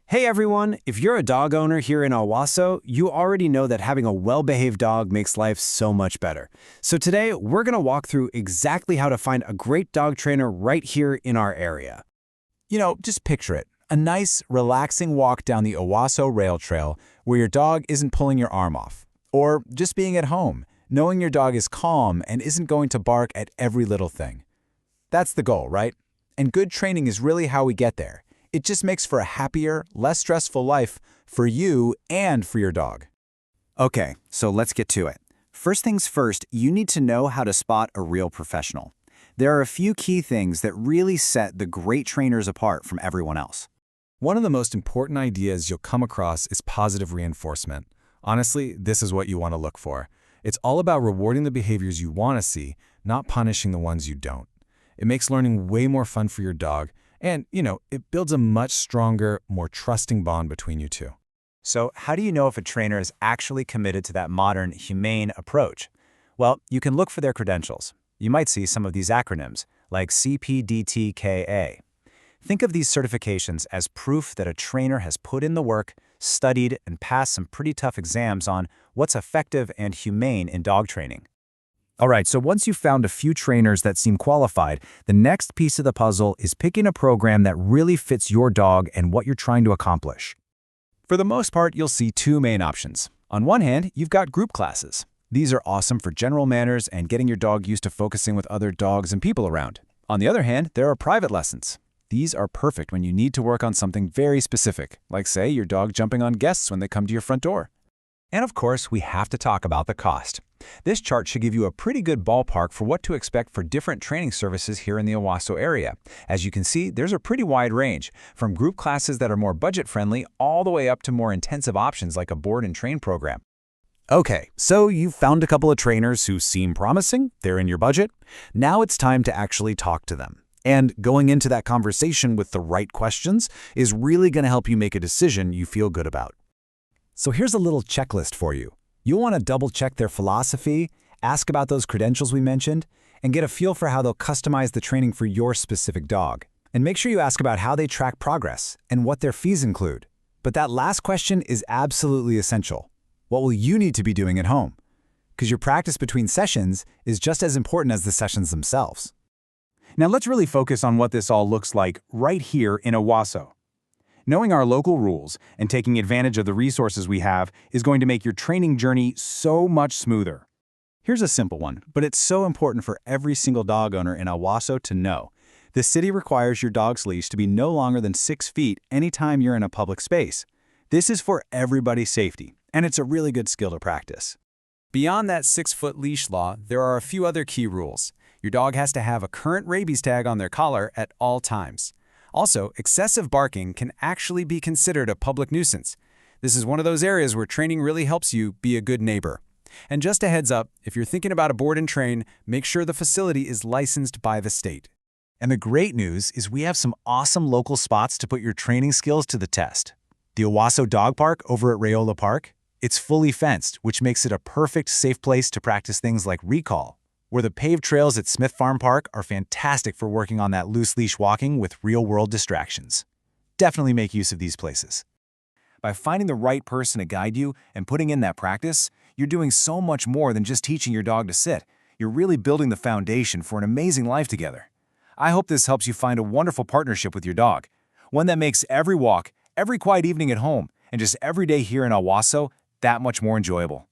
Hey everyone, if you're a dog owner here in Owasso, you already know that having a well-behaved dog makes life so much better. So today, we're going to walk through exactly how to find a great dog trainer right here in our area. Just picture it. A nice, relaxing walk down the Owasso rail trail where your dog isn't pulling your arm off. Or just being at home, knowing your dog is calm and isn't going to bark at every little thing. That's the goal, right? And good training is really how we get there. It just makes for a happier, less stressful life for you and for your dog. Okay, so let's get to it. First things first, you need to know how to spot a real professional. There are a few key things that really set the great trainers apart from everyone else. One of the most important ideas you'll come across is positive reinforcement. Honestly, this is what you want to look for. It's all about rewarding the behaviors you want to see, not punishing the ones you don't. It makes learning way more fun for your dog, and, it builds a much stronger, more trusting bond between you two. So how do you know if a trainer is actually committed to that modern, humane approach? Well, you can look for their credentials. You might see some of these acronyms, like CPDTKA. Think of these certifications as proof that a trainer has put in the work, studied, and passed some pretty tough exams on what's effective and humane in dog training. All right, so once you've found a few trainers that seem qualified, the next piece of the puzzle is picking a program that really fits your dog and what you're trying to accomplish. For the most part, you'll see two main options. On one hand, you've got group classes. These are awesome for general manners and getting your dog used to focusing with other dogs and people around. On the other hand, there are private lessons. These are perfect when you need to work on something very specific, like say your dog jumping on guests when they come to your front door. And of course, we have to talk about the cost. This chart should give you a pretty good ballpark for what to expect for different training services here in the Owasso area. As you can see, there's a pretty wide range, from group classes that are more budget-friendly all the way up to more intensive options like a board and train program. Okay, so you've found a couple of trainers who seem promising, they're in your budget. Now it's time to actually talk to them. And going into that conversation with the right questions is really going to help you make a decision you feel good about. So here's a little checklist for you. You'll want to double-check their philosophy, ask about those credentials we mentioned, and get a feel for how they'll customize the training for your specific dog. And make sure you ask about how they track progress and what their fees include. But that last question is absolutely essential. What will you need to be doing at home? Because your practice between sessions is just as important as the sessions themselves. Now let's really focus on what this all looks like right here in Owasso. Knowing our local rules and taking advantage of the resources we have is going to make your training journey so much smoother. Here's a simple one, but it's so important for every single dog owner in Owasso to know. The city requires your dog's leash to be no longer than 6 feet anytime you're in a public space. This is for everybody's safety, and it's a really good skill to practice. Beyond that 6-foot leash law, there are a few other key rules. Your dog has to have a current rabies tag on their collar at all times. Also, excessive barking can actually be considered a public nuisance. This is one of those areas where training really helps you be a good neighbor. And just a heads up, if you're thinking about a board and train, make sure the facility is licensed by the state. And the great news is we have some awesome local spots to put your training skills to the test. The Owasso Dog Park over at Rayola Park, it's fully fenced, which makes it a perfect, safe place to practice things like recall. Where the paved trails at Smith Farm Park are fantastic for working on that loose leash walking with real-world distractions. Definitely make use of these places. By finding the right person to guide you and putting in that practice, you're doing so much more than just teaching your dog to sit. You're really building the foundation for an amazing life together. I hope this helps you find a wonderful partnership with your dog, one that makes every walk, every quiet evening at home, and just every day here in Owasso that much more enjoyable.